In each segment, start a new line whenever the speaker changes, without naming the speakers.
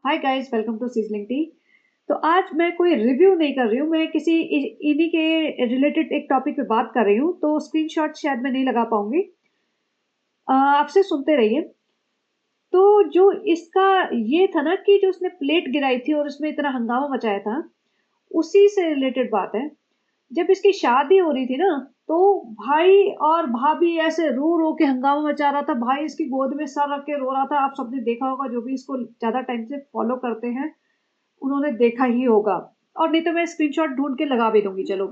Hi guys, welcome to sizzling tea. तो आज मैं कोई रिव्यू नहीं कर रही हूँ, मैं किसी इन्हीं के रिलेटेड एक टॉपिक पे बात कर रही हूँ, तो स्क्रीनशॉट शायद मैं नहीं लगा पाऊंगी। आपसे सुनते रहिए। तो जो इसका ये था ना कि जो उसने प्लेट गिराई थी और उसमें इतना हंगामा मचाया था, उसी से रिलेटेड बात है। जब इसकी शादी हो रही थी ना, तो भाई और भाभी ऐसे रो रो के हंगामा मचा रहा था। भाई इसकी गोद में सर रख के रो रहा था। आप सबने देखा होगा, जो भी इसको ज्यादा टाइम से फॉलो करते हैं उन्होंने देखा ही होगा। और नहीं तो मैं स्क्रीनशॉट ढूंढ के लगा भी दूंगी, चलो।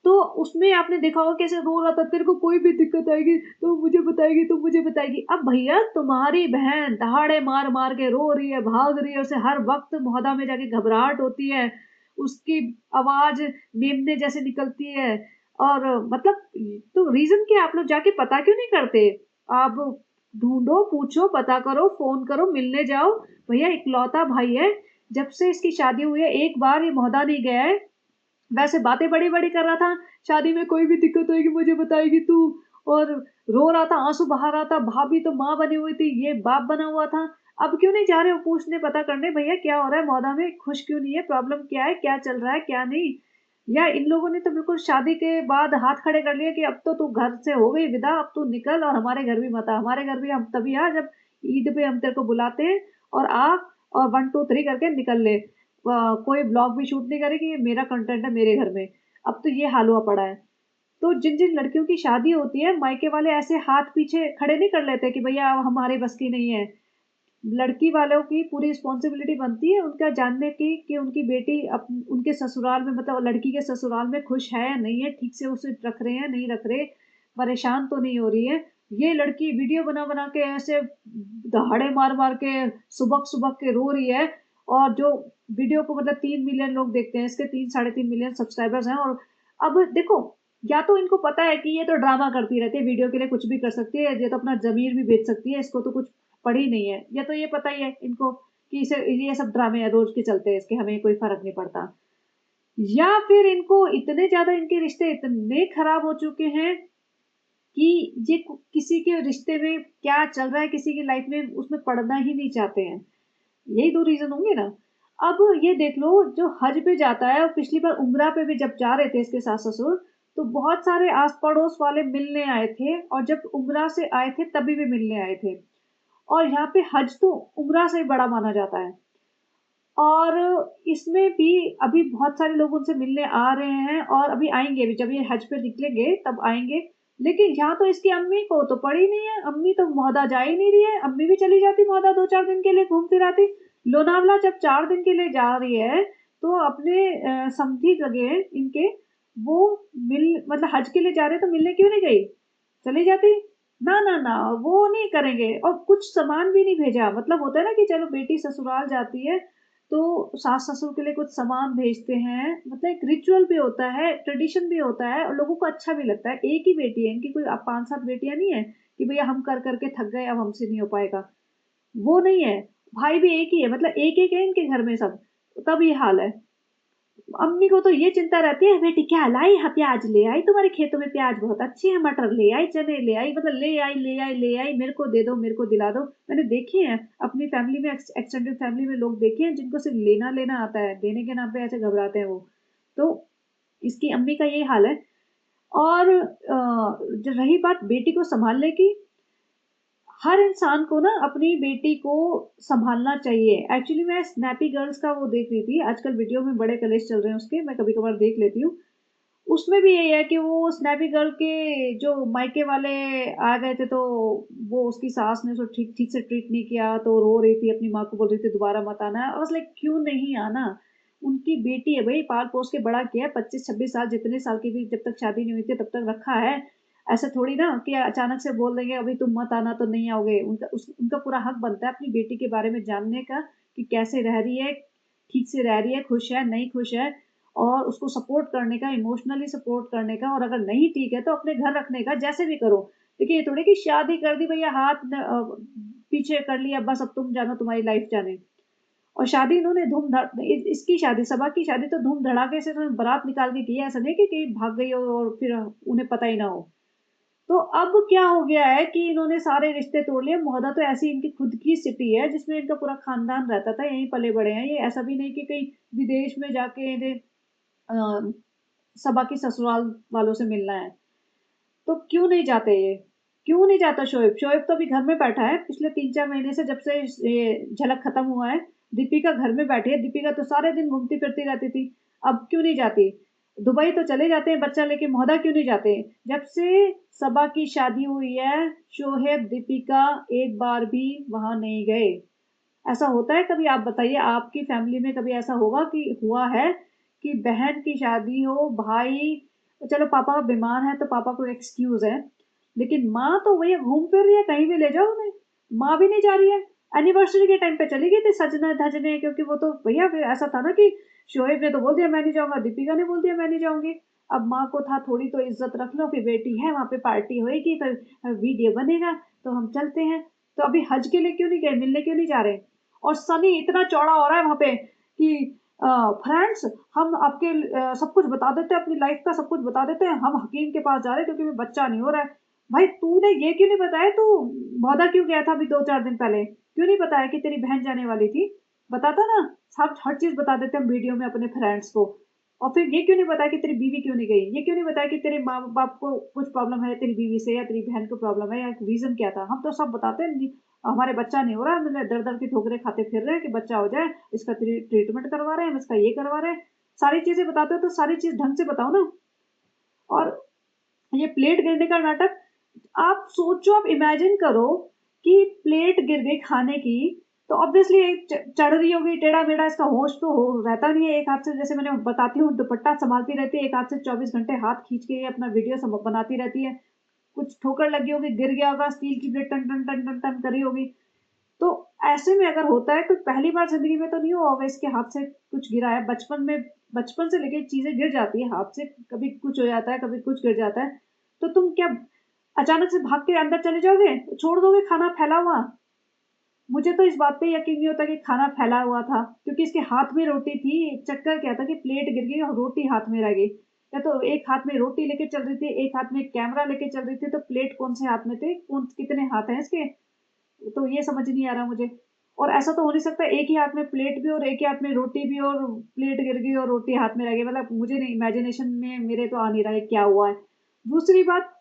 तो उसमें आपने देखा होगा कैसे रो रहा था, तेरे को कोई भी दिक्कत आएगी तो मुझे बताएगी, तो मुझे बताएगी। अब भैया, तुम्हारी बहन दहाड़े मार मार के रो रही है, भाग रही है, उसे हर वक्त मोहदा में जाके घबराहट होती है, उसकी आवाज मेमने जैसे निकलती है। और मतलब, तो रीजन क्या, आप लोग जाके पता क्यों नहीं करते? आप ढूंढो, पूछो, पता करो, फोन करो, मिलने जाओ। भैया इकलौता भाई है। जब से इसकी शादी हुई है, एक बार ये मोहदा नहीं गया है। वैसे बातें बड़ी बड़ी कर रहा था, शादी में कोई भी दिक्कत होगी मुझे बताएगी तू। और रो रहा था, आंसू बहा रहा था। भाभी तो माँ बनी हुई थी, ये बाप बना हुआ था। अब क्यों नहीं जा रहे हो पूछने, पता करने, भैया क्या हो रहा है मोहदा में, खुश क्यों नहीं है, प्रॉब्लम क्या है, क्या चल रहा है, क्या नहीं? या इन लोगों ने तो बिल्कुल शादी के बाद हाथ खड़े कर लिए कि अब तो तू घर से हो गई विदा, अब तू निकल और हमारे घर भी मत आ। हमारे घर भी हम तभी आ जब ईद पे हम तेरे को बुलाते हैं, और आ, और 1 2 3 करके निकल ले। कोई ब्लॉग भी शूट नहीं करेगी, ये मेरा कंटेंट है मेरे घर में। अब तो ये हाल हुआ पड़ा है। तो जिन जिन लड़कियों की शादी होती है, मायके वाले ऐसे हाथ पीछे खड़े नहीं कर लेते कि भैया अब हमारे बस की नहीं है। लड़की वालों की पूरी रिस्पॉन्सिबिलिटी बनती है उनका जानने की कि उनकी बेटी उनके ससुराल में, मतलब लड़की के ससुराल में खुश है या नहीं है, ठीक से उसे रख रहे हैं नहीं रख रहे, परेशान तो नहीं हो रही है। ये लड़की वीडियो बना बना के ऐसे दहाड़े मार मार के सुबक सुबक के रो रही है। और जो वीडियो को मतलब 3 मिलियन लोग देखते हैं, इसके 3 साढ़े 3 मिलियन सब्सक्राइबर्स हैं। और अब देखो, या तो इनको पता है कि ये तो ड्रामा करती रहती है, वीडियो के लिए कुछ भी कर सकती है, ये तो अपना जमीर भी बेच सकती है, इसको तो कुछ पड़ी नहीं है, या तो ये पता ही है इनको कि इसे ये सब ड्रामे हैं, रोज के चलते हैं इसके, हमें कोई फर्क नहीं पड़ता। या फिर इनको इतने ज्यादा, इनके रिश्ते इतने खराब हो चुके हैं कि ये किसी के रिश्ते में क्या चल रहा है, किसी की लाइफ में, उसमें पड़ना ही नहीं चाहते हैं। यही 2 रीजन होंगे ना। अब ये देख लो, जो हज पे जाता है, और पिछली बार उम्रा पे भी जब जा रहे थे इसके सास ससुर, तो बहुत सारे आस पड़ोस वाले मिलने आए थे, और जब उम्रा से आए थे तभी भी मिलने आए थे। और यहाँ पे हज तो उम्रा से बड़ा माना जाता है। और इसमें भी अभी बहुत सारे लोग उनसे मिलने आ रहे हैं, और अभी आएंगे भी, जब ये हज पे निकलेंगे तब आएंगे। लेकिन यहाँ तो इसकी अम्मी को तो पड़ी नहीं है, अम्मी तो मौदा जा ही नहीं रही है। अम्मी भी चली जाती मौदा 2 4 दिन के लिए, घूम फिर आती। लोनावला जब 4 दिन के लिए जा रही है, तो अपने समधी जगह इनके, वो मिल मतलब हज के लिए जा रहे, तो मिलने क्यों नहीं गई? चली जाती। ना ना ना, वो नहीं करेंगे। और कुछ सामान भी नहीं भेजा। मतलब होता है ना कि चलो बेटी ससुराल जाती है तो सास ससुर के लिए कुछ सामान भेजते हैं, मतलब एक रिचुअल भी होता है, ट्रेडिशन भी होता है, और लोगों को अच्छा भी लगता है। एक ही बेटी है इनकी, कोई 5 7 बेटियां नहीं है कि भैया हम कर करके थक गए अब हमसे नहीं हो पाएगा। वो नहीं है। भाई भी एक ही है, मतलब एक एक है इनके घर में सब। तब ये हाल है। अम्मी को तो ये चिंता रहती है, बेटी क्या लाई है, प्याज ले आई, तुम्हारे खेतों में प्याज बहुत अच्छी है, मटर ले आई, चने ले आई, मतलब ले आई ले आई ले आई, मेरे को दे दो, मेरे को दिला दो। मैंने देखे हैं अपनी फैमिली में, एक्सटेंडेड फैमिली में लोग देखे हैं जिनको सिर्फ लेना लेना आता है, देने के नाम पे ऐसे घबराते हैं वो। तो इसकी अम्मी का यही हाल है। और जो रही बात बेटी को संभालने की, हर इंसान को ना अपनी बेटी को संभालना चाहिए। एक्चुअली मैं स्नैपी गर्ल्स का वो देख रही थी, आजकल वीडियो में बड़े कलेश चल रहे हैं उसके, मैं कभी कभार देख लेती हूँ। उसमें भी यही है कि वो स्नैपी गर्ल के जो मायके वाले आ गए थे, तो वो उसकी सास ने उसको ठीक ठीक से ट्रीट नहीं किया, तो रो रही थी, अपनी माँ को बोल रही थी दोबारा मत आना। और लाइक क्यों नहीं आना? उनकी बेटी है भाई, पाल पोस के बड़ा किया, 25 26 साल, जितने साल की भी जब तक शादी नहीं हुई थी तब तक रखा है। ऐसे थोड़ी ना कि अचानक से बोल देंगे अभी तुम मत आना तो नहीं आओगे। उनका पूरा हक बनता है अपनी बेटी के बारे में जानने का, कि कैसे रह रही है, ठीक से रह रही है, खुश है नहीं खुश है, और उसको सपोर्ट करने का, इमोशनली सपोर्ट करने का। और अगर नहीं ठीक है तो अपने घर रखने का, जैसे भी करो। देखिए, ये थोड़ी कि शादी कर दी भैया, हाथ पीछे कर लिया, बस अब तुम जानो, तुम्हारी लाइफ जाने। और शादी इन्होंने इसकी शादी, सबा की शादी तो धूम धड़ाके से इन्होंने बारात निकाल के की है, ऐसा नहीं कि कहीं भाग गई हो और फिर उन्हें पता ही ना हो। तो अब क्या हो गया है कि इन्होंने सारे रिश्ते तोड़ लिए। मौदा तो ऐसी इनकी खुद की सिटी है जिसमें इनका पूरा खानदान रहता था, यहीं पले बड़े हैं ये। ऐसा भी नहीं कि कहीं विदेश में जाके इन्हें सबा की ससुराल वालों से मिलना है। तो क्यों नहीं जाते ये? क्यों नहीं जाता शोएब? शोएब तो अभी घर में बैठा है पिछले 3-4 महीने से, जब से ये झलक खत्म हुआ है। दीपिका घर में बैठी है। दीपिका तो सारे दिन घूमती फिरती रहती थी, अब क्यों नहीं जाती? दुबई तो चले जाते हैं बच्चा लेके, मोहदा क्यों नहीं जाते? जब से सबा की शादी हुई है, शोहेब दीपिका एक बार भी वहां नहीं गए। ऐसा होता है कभी? आप बताइए, आपकी फैमिली में कभी ऐसा होगा कि हुआ है कि बहन की शादी हो, भाई, चलो पापा बीमार है तो पापा को एक्सक्यूज है, लेकिन माँ तो भैया घूम फिर रही है, कहीं भी ले जाओ उन्हें, माँ भी नहीं जा रही है। एनिवर्सरी के टाइम पे चली गई थी सजने धजने, क्योंकि वो तो भैया फिर ऐसा था ना कि शोएब ने तो बोल दिया मैं नहीं जाऊंगा, दीपिका ने बोल दिया मैं नहीं जाऊंगी। अब माँ को था थोड़ी तो इज्जत रख लो, फिर बेटी है वहां पे पार्टी होएगी, फिर वीडियो बनेगा, तो हम चलते हैं। तो अभी हज के लिए क्यों नहीं गए? मिलने क्यों नहीं जा रहे? और सनी इतना चौड़ा हो रहा है वहां पे कि फ्रेंड्स, हम आपके सब कुछ बता देते हैं, अपनी लाइफ का सब कुछ बता देते हैं, हम हकीम के पास जा रहे हैं क्योंकि मेरा बच्चा नहीं हो रहा है। भाई तूने ये क्यों नहीं बताया? तू बौदा क्यों गया था अभी 2-4 दिन पहले? क्यों नहीं बताया कि तेरी बहन जाने वाली थी? बताता ना, सब हर चीज बता देते हैं वीडियो में अपने फ्रेंड्स को। और फिर ये क्यों नहीं बताया कि तेरी बीवी क्यों नहीं गई? ये क्यों नहीं बताया कि तेरे माँ बाप को कुछ प्रॉब्लम है तेरी बीवी से, या तेरी बहन को प्रॉब्लम है, या रीजन क्या था? हम तो सब बताते हैं, हमारे बच्चा नहीं हो रहा, मैंने दर दर की ठोकरें खाते फिर रहे हैं कि बच्चा हो जाए, इसका ट्रीटमेंट करवा रहे हैं, हम इसका ये करवा रहे हैं। सारी चीजें बताते हो तो सारी चीज ढंग से बताओ ना। और ये प्लेट गिरने का नाटक, आप सोचो, आप इमेजिन करो कि प्लेट गिर गई खाने की, तो ऑब्वियसली एक चढ़ रही होगी टेढ़ा मेढ़ा, इसका होश तो हो रहता नहीं है। एक हाथ से, जैसे मैंने बताती हूँ, दुपट्टा संभालती रहती है, एक हाथ से 24 घंटे हाथ खींच के ये अपना वीडियो बनाती रहती है। कुछ ठोकर लगी होगी, गिर गया होगा, स्टील की प्लेट टन टन टन टन टन करी होगी। तो ऐसे में अगर होता है तो पहली बार जिंदगी में तो नहीं हुआ होगा इसके हाथ से कुछ गिरा है। बचपन में, बचपन से लेके चीजें गिर जाती है हाथ से, कभी कुछ हो जाता है, कभी कुछ गिर जाता है। तो तुम क्या अचानक से भाग के अंदर चले जाओगे? छोड़ दोगे खाना फैला हुआ? मुझे तो इस बात पे यकीन नहीं होता कि खाना फैला हुआ था, क्योंकि इसके हाथ में रोटी थी। चक्कर क्या था कि प्लेट गिर गई और रोटी हाथ में रह गई। या तो एक हाथ में रोटी लेके चल रही थी, एक हाथ में कैमरा लेके चल रही थी, तो प्लेट कौन से हाथ में थे, कौन कितने हाथ हैं इसके? तो ये समझ नहीं आ रहा मुझे। और ऐसा तो हो नहीं सकता एक ही हाथ में प्लेट भी और एक ही हाथ में रोटी भी, और प्लेट गिर गई और रोटी हाथ में रह गई। मतलब मुझे नहीं, इमेजिनेशन में मेरे तो आ नहीं रहा है क्या हुआ है। दूसरी बात,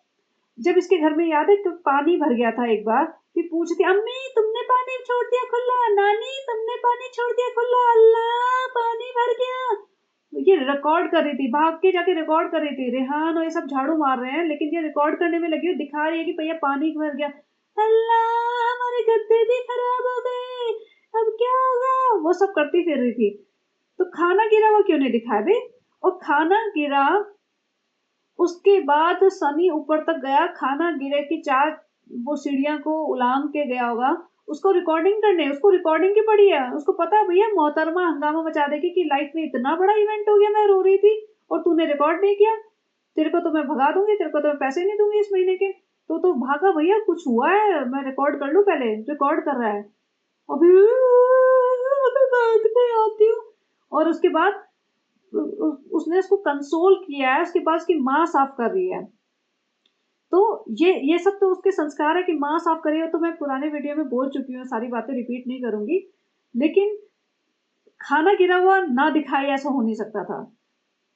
जब इसके घर में याद है तो पानी भर गया था एक बार, कि पूछती अम्मी तुमने पानी छोड़ दिया खुला, नानी तुमने पानी छोड़ दिया खुला, अल्लाह पानी भर गया। ये रिकॉर्ड कर रही थी, भाग के जाके रिकॉर्ड कर रही थी। रेहान और ये सब झाड़ू मार रहे हैं, लेकिन ये रिकॉर्ड करने में लगी हुई, दिखा रही है कि भैया पानी भर गया। अल्लाह हमारे गद्दे भी खराब हो गए, अब क्या होगा, वो सब करती फिर रही थी। तो खाना गिरा हुआ क्यों नहीं दिखाया बे? और खाना गिरा, उसके बाद सनी ऊपर तक गया, खाना गिरे की 4 वो सीढ़ियां को उलांग के गया होगा उसको रिकॉर्डिंग करने। उसको रिकॉर्डिंग की पड़ी है, उसको पता है भैया मोहतरमा हंगामा मचा देगी कि लाइफ में इतना बड़ा इवेंट हो गया, मैं रो रही थी और तूने रिकॉर्ड नहीं किया, तेरे को तो मैं भगा दूंगी, तेरे को तो मैं पैसे नहीं दूंगी इस महीने के। तो भागा भैया, कुछ हुआ है, मैं रिकॉर्ड कर लूं, पहले रिकॉर्ड कर रहा है। अभी अभी बाद में आती हूँ। और उसके बाद उसने उसको कंसोल किया है, उसके बाद उसकी माँ साफ कर रही है। तो ये सब तो उसके संस्कार है कि माँ साफ करी हो। तो मैं पुराने वीडियो में बोल चुकी हूँ, सारी बातें रिपीट नहीं करूंगी, लेकिन खाना गिरा हुआ ना दिखाए ऐसा हो नहीं सकता था।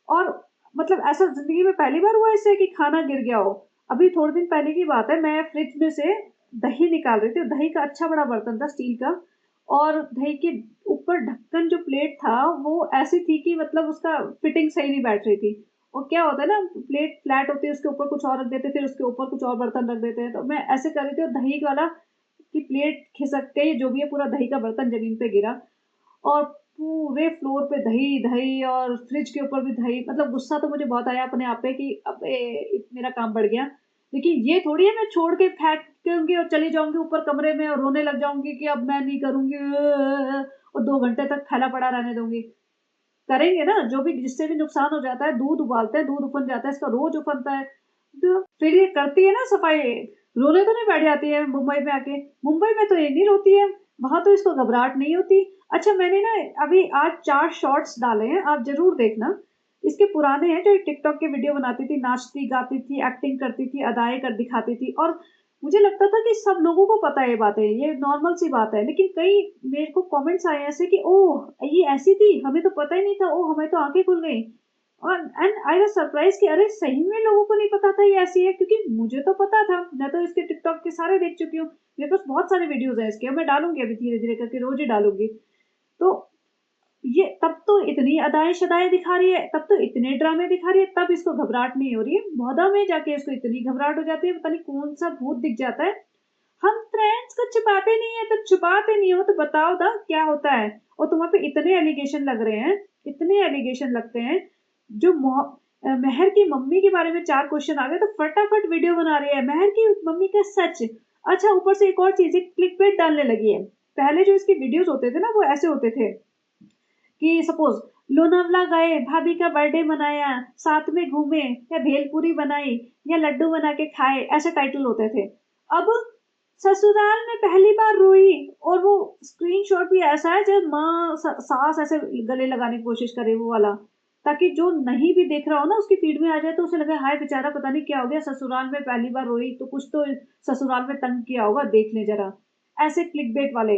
और मतलब ऐसा जिंदगी में पहली बार हुआ इससे कि खाना गिर गया हो। अभी थोड़े दिन पहले की बात है, मैं फ्रिज में से दही निकाल रही थी, दही का अच्छा बड़ा बर्तन था स्टील का, और दही के ऊपर ढक्कन जो प्लेट था वो ऐसी थी कि मतलब उसका फिटिंग सही नहीं बैठ रही थी। और क्या होता है ना, प्लेट फ्लैट होती है, उसके ऊपर कुछ और रख देते, फिर उसके ऊपर कुछ और बर्तन रख देते हैं। तो मैं ऐसे कर रही थी और दही वाला की प्लेट खिसक के, जो भी है पूरा दही का बर्तन जमीन पे गिरा, और पूरे फ्लोर पे दही दही, और फ्रिज के ऊपर भी दही। मतलब गुस्सा तो मुझे बहुत आया अपने आप पे कि अब मेरा काम बढ़ गया। लेकिन ये थोड़ी है मैं छोड़ के फेंक दूंगी और चली जाऊंगी ऊपर कमरे में और रोने लग जाऊंगी कि अब मैं नहीं करूंगी, और 2 घंटे तक फैला पड़ा रहने दूंगी। करेंगे ना, जो भी जिससे भी नुकसान हो जाता है, दूध उबालते हैं, दूध उफन जाता है, इसका रोज उफनता है। तो फिर ये करती है ना सफाई, रोने तो नहीं बैठ जाती है मुंबई में आके। मुंबई में तो ये नहीं रोती है, वहां तो इसको घबराहट नहीं होती। अच्छा मैंने ना अभी आज 4 शॉर्ट्स डाले हैं, आप जरूर देखना। इसके पुराने हैं जो टिकटॉक के वीडियो बनाती थी, नाचती गाती थी, एक्टिंग करती थी, अदाएं कर दिखाती थी, और मुझे लगता था कि सब लोगों को पता है ये बातें, ये नॉर्मल सी बात है। लेकिन कई मेरे को कमेंट्स आए ऐसे कि ओह ये ऐसी थी, हमें तो पता ही नहीं था, ओह हमें तो आंखें खुल गई। और एंड आई वाज सरप्राइज कि अरे सही में लोगों को नहीं पता था ये ऐसी है, क्योंकि मुझे तो पता था, मैं तो इसके टिकटॉक के सारे देख चुकी हूँ, मेरे पास बहुत सारे वीडियोस हैं इसके, मैं डालूंगी अभी धीरे धीरे करके, रोज ही डालूंगी। तो ये तब तो इतनी अदाएं शदाएं दिखा रही है, तब तो इतने ड्रामे दिखा रही है, तब इसको घबराहट नहीं हो रही है, मौदा में जाके इसको इतनी घबराहट हो जाती है, पता नहीं कौन सा भूत दिख जाता है। हम फ्रेंड्स को छुपाते नहीं है तो छुपाते नहीं हो तो बताओ दा क्या होता है। और तुम्हारे पे इतने एलिगेशन लग रहे हैं, इतने एलिगेशन लगते हैं, जो महर की मम्मी के बारे में 4 क्वेश्चन आ गए तो फटाफट वीडियो बना रही है महर की मम्मी का सच। अच्छा ऊपर से एक और चीज क्लिकबेट डालने लगी है। पहले जो इसके वीडियोस होते थे ना वो ऐसे होते थे कि सपोज लोनावला गए, भाभी का बर्थडे मनाया, साथ में घूमे, या भेलपूरी बनाई, या लड्डू बना के खाए, ऐसे टाइटल होते थे। अब ससुराल में पहली बार रोई, और वो स्क्रीनशॉट भी ऐसा है जब माँ सास ऐसे गले लगाने की कोशिश करे वो वाला, ताकि जो नहीं भी देख रहा हो ना उसकी फीड में आ जाए तो उसे लगे हाय बेचारा पता नहीं क्या हो गया, ससुराल में पहली बार रोई तो कुछ तो ससुराल में तंग किया होगा, देख ले जरा। ऐसे क्लिकबेट वाले।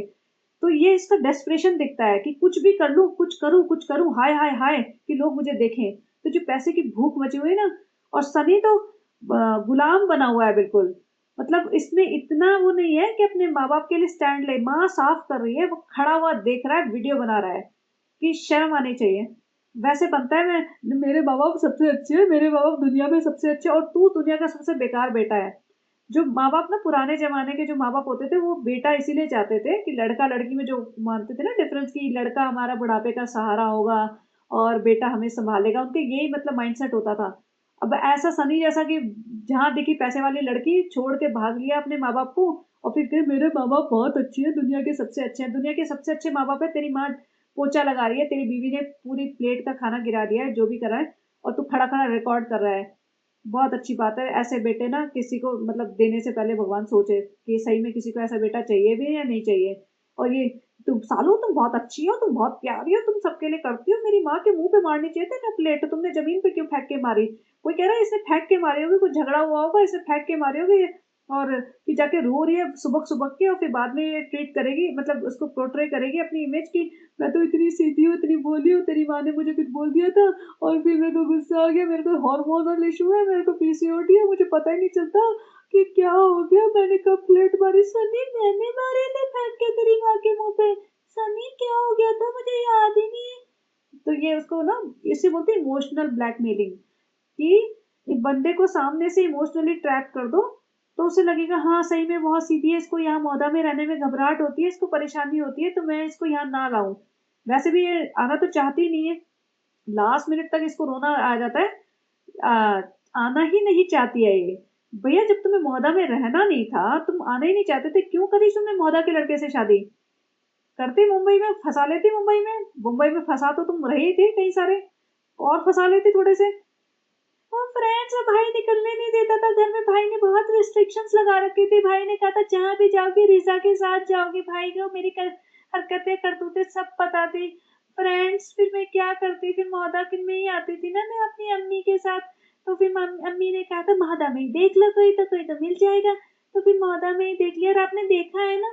तो ये इसका डेस्परेशन दिखता है कि कुछ भी कर लूं, कुछ करूं, हाय हाय हाय कि लोग मुझे देखें। तो जो पैसे की भूख मची हुई है ना, और सनी तो गुलाम बना हुआ है बिल्कुल। मतलब इसमें इतना वो नहीं है कि अपने माँ बाप के लिए स्टैंड ले, माँ साफ कर रही है, वो खड़ा हुआ देख रहा है, वीडियो बना रहा है, कि शर्म आनी चाहिए। वैसे बनता है मैं मेरे माँ बाप सबसे अच्छे हैं, मेरे माँ बाप दुनिया में सबसे अच्छे, और तू दुनिया का सबसे बेकार बेटा है। जो माँ बाप ना पुराने जमाने के जो माँ बाप होते थे वो बेटा इसीलिए चाहते थे कि लड़का लड़की में जो मानते थे ना डिफरेंस, की लड़का हमारा बुढ़ापे का सहारा होगा और बेटा हमें संभालेगा, उनके यही मतलब माइंडसेट होता था। अब ऐसा सनी जैसा कि जहां दिखी पैसे वाली लड़की छोड़ के भाग लिया अपने माँ बाप को, और फिर कहे मेरे माँ बाप बहुत अच्छे हैं, दुनिया के सबसे अच्छे हैं। दुनिया के सबसे अच्छे माँ बाप है, तेरी माँ पोछा लगा रही है, तेरी बीवी ने पूरी प्लेट का खाना गिरा दिया है, जो भी करा है, और तू खड़ा खड़ा रिकॉर्ड कर रहा है। बहुत अच्छी बात है। ऐसे बेटे ना किसी को मतलब देने से पहले भगवान सोचे कि सही में किसी को ऐसा बेटा चाहिए भी या नहीं चाहिए। और ये तुम सालो तुम बहुत अच्छी हो, तुम बहुत प्यारी हो, तुम सबके लिए करती हो, मेरी माँ के मुंह पे मारनी चाहिए थी ना प्लेट, तुमने जमीन पे क्यों फेंक के मारी। कोई कह रहा है इसे फेंक के मारी होगी, कुछ झगड़ा हुआ होगा इसे फेंक के मारी होगी, और फिर जाके रो रही है सुबह सुबह के, और फिर बाद में ये ट्रीट करेगी, मतलब उसको पोर्ट्रे करेगी अपनी इमेज की, मैं तो इतनी सीधी हूँ, इतनी बोली हूँ, तेरी माँ ने मुझे कुछ बोल दिया था और फिर मेरे को गुस्सा आ गया, मेरे को हार्मोनल इशू है, मेरे को पीसीओडी है, मुझे पता ही नहीं चलता कि क्या हो गया, मैंने कब प्लेट मारी। सनी मैंने मारे थे फेंक के तेरी माँ के मुंह पे, सनी क्या हो गया था मुझे याद ही नहीं है। तो ये उसको ना इसे बोलते हैं इमोशनल ब्लैकमेलिंग, कि एक बंदे को सामने से इमोशनली ट्रैप कर दो तो उसे लगेगा हाँ सही में बहुत सीधी है, इसको यहाँ मौदा में रहने में घबराहट होती है, इसको परेशानी होती है, तो मैं इसको यहाँ ना लाऊं। वैसे भी ये आना तो चाहती ही नहीं है, लास्ट मिनट तक इसको रोना आ जाता है। आ, आना ही नहीं चाहती है ये। भैया जब तुम्हें मौदा में रहना नहीं था, तुम आना ही नहीं चाहते थे, क्यों करी तुमने मौदा के लड़के से शादी। करती मुंबई में, फंसा लेती मुंबई में, मुंबई में फंसा तो तुम रही थी कई सारे, और फंसा लेती थोड़े से। और फ्रेंड्स भाई निकलने नहीं देता था घर में, भाई ने बहुत रिस्ट्रिक्शंस लगा रखी थी, भाई ने कहा था जहां भी जाओगी रिजा के साथ जाओगी, भाई को मेरी हरकतें करतूतें सब पता थी। फ्रेंड्स फिर मैं क्या करती, फिर मौदा फिर मैं ही आती थी ना मैं अपनी अम्मी के साथ, तो फिर अम्मी ने कहा था मौदा में ही देख लो, कोई तो मिल जाएगा, तो फिर मौदा में ही देख लिया। और आपने देखा है ना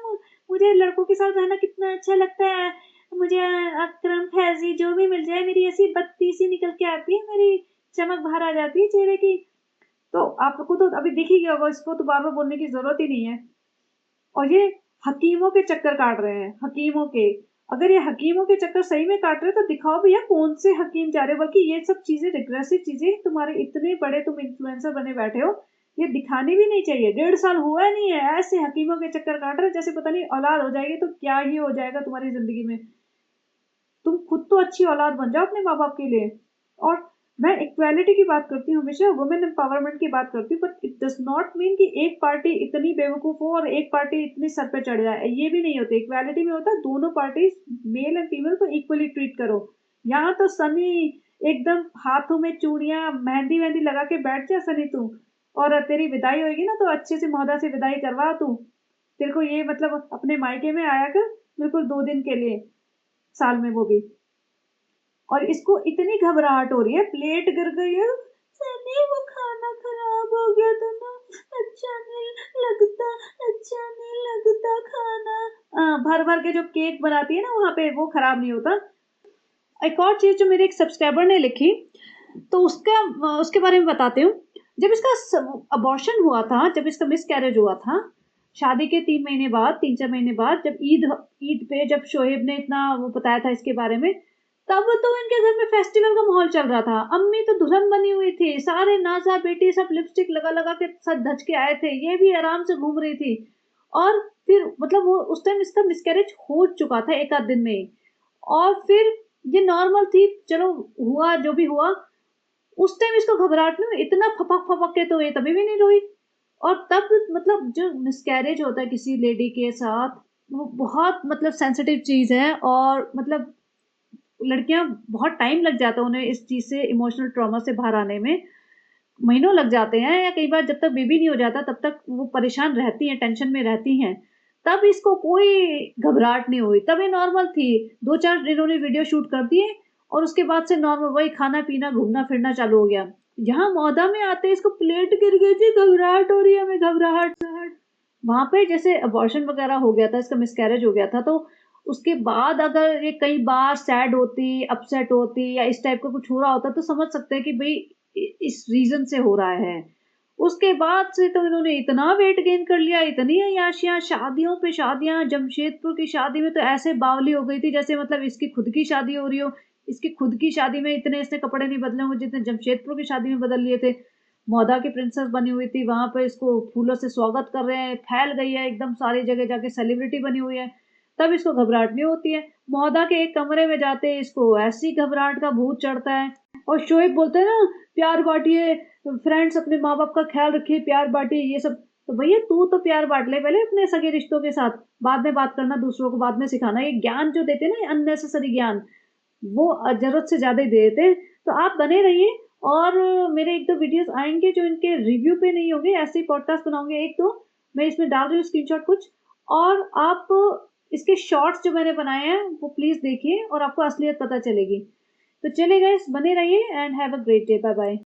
मुझे लड़कों के साथ रहना कितना अच्छा लगता है, मुझे अकरम फैजी जो भी मिल जाए, मेरी ऐसी बत्ती सी निकल के आती है, मेरी चमक बाहर आ जाती है चेहरे की। तो आपको तो अभी दिख ही गया होगा, इसको तो बार बार बोलने की जरूरत ही नहीं है। और ये हकीमों के चक्कर काट रहे हैं, हकीमों के। अगर ये हकीमों के चक्कर सही में काट रहे हैं तो दिखाओ भैया कौन से हकीम जा रहे हो। बल्कि ये सब चीजें रिग्रेसिव चीजें तुम्हारे इतने बड़े तुम इन्फ्लुएंसर बने बैठे हो, ये दिखानी भी नहीं चाहिए। 1.5 साल हुआ नहीं है ऐसे हकीमों के चक्कर काट रहे जैसे पता नहीं औलाद हो जाएगी तो क्या ही हो जाएगा तुम्हारी जिंदगी में। तुम खुद तो अच्छी औलाद बन जाओ अपने माँ बाप के लिए। और मैं इक्वालिटी की बात करती हूँ हमेशा, वुमेन एम्पावरमेंट की बात करती हूँ, but it does not mean कि एक पार्टी इतनी बेवकूफ हो और एक पार्टी इतनी सर पे चढ़ जाए, ये भी नहीं होता। इक्वालिटी में होता है दोनों पार्टी मेल एंड फीमेल को इक्वली ट्रीट करो। यहाँ तो सनी एकदम हाथों में चूड़ियां मेहंदी वेहंदी लगा के बैठ जा सनी तू, और तेरी विदाई होगी ना तो अच्छे से मौदा से विदाई करवा तू। तेरे को ये मतलब अपने मायके में आया कर बिल्कुल 2 दिन के लिए, साल में वो भी। और इसको इतनी घबराहट हो रही है, प्लेट गिर गई है, सनी वो खाना खराब हो गया था ना, अच्छा नहीं लगता, अच्छा नहीं लगता खाना। भर भर के जो केक बनाती है ना वहाँ पे, वो खराब नहीं होता। एक और चीज़ जो मेरे एक सब्सक्राइबर ने लिखी, तो उसके बारे में बताती हूँ। जब इसका अबॉर्शन हुआ था, जब इसका मिसकैरेज हुआ था, शादी के 3 महीने बाद, 3-4 महीने बाद, जब ईद पे जब शोएब ने इतना वो बताया था इसके बारे में, तब तो इनके घर में फेस्टिवल का माहौल चल रहा था। अम्मी तो दुल्हन बनी हुई थी, सारे नाज़ा बेटी सब लिपस्टिक लगा लगा के सज धज के आए थे, ये भी आराम से घूम रही थी। और फिर मतलब वो उस टाइम इसका मिसकैरेज हो चुका था 1 आध दिन में ही। और फिर ये नॉर्मल थी, चलो हुआ जो भी हुआ। उस टाइम इसको घबराहट नहीं हुई, इतना फपक के तो ये तभी भी नहीं रोई। और तब मतलब जो मिसकैरेज होता है किसी लेडी के साथ, वो बहुत मतलब सेंसिटिव चीज़ है। और मतलब लड़कियां बहुत टाइम लग जाता है उन्हें इस चीज़ से, इमोशनल ट्रॉमा से बाहर आने में महीनों लग जाते हैं, या कई बार जब तक बेबी नहीं हो जाता तब तक वो परेशान रहती हैं, टेंशन में रहती हैं। तब इसको कोई घबराहट नहीं हुई, तब ये नॉर्मल थी। 2-4 इन्होंने वीडियो शूट कर दिए और उसके बाद से नॉर्मल वही खाना-पीना, घूमना-फिरना चालू हो गया। यहाँ मौदा में आते ही इसको प्लेट गिर गई थी, घबराहट हो रही है हमें, घबराहट। वहाँ पे जैसे अबॉर्शन वगैरह हो गया था, इसका मिसकैरेज हो गया था, तो उसके बाद अगर ये कई बार सैड होती, अपसेट होती या इस टाइप का कुछ हो रहा होता, तो समझ सकते हैं कि भई इस रीज़न से हो रहा है। उसके बाद से तो इन्होंने इतना वेट गेन कर लिया, इतनी अय्याशियाँ, शादियों पे शादियाँ। जमशेदपुर की शादी में तो ऐसे बावली हो गई थी जैसे मतलब इसकी खुद की शादी हो रही हो। इसकी खुद की शादी में इतने इसने कपड़े नहीं बदले होंगे जितने जमशेदपुर की शादी में बदल लिए थे। मौदा की प्रिंसेस बनी हुई थी, वहाँ पे इसको फूलों से स्वागत कर रहे हैं, फैल गई है एकदम सारी जगह जाके, सेलिब्रिटी बनी हुई है, तब इसको घबराहट नहीं होती है। मौदा के एक कमरे में जाते ही इसको ऐसी घबराहट का भूत चढ़ता है। और शोएब बोलते हैं ना, प्यार बांटिए, फ्रेंड्स अपने माँ बाप का ख्याल रखिए, प्यार बांटिए, ये सब। तो भैया तू तो प्यार बांट ले पहले अपने सगे रिश्तों के साथ, बाद में बात करना, दूसरों को बाद में सिखाना। ये ज्ञान जो देते हैं ना, अननेसेसरी ज्ञान, वो ज़रूरत से ज़्यादा ही दे देते हैं। तो आप बने रहिए। और मेरे 1-2 वीडियोज़ आएँगे जो इनके रिव्यू पे नहीं होंगे, ऐसे ही पॉडकास्ट बनाऊँगी 1-2, मैं इसमें डाल रही हूँ स्क्रीनशॉट कुछ। और आप इसके शॉर्ट्स जो मैंने बनाए हैं, वो प्लीज़ देखिए और आपको असलियत पता चलेगी। तो चलिए गाइस, बने रहिए and have a great day. Bye bye.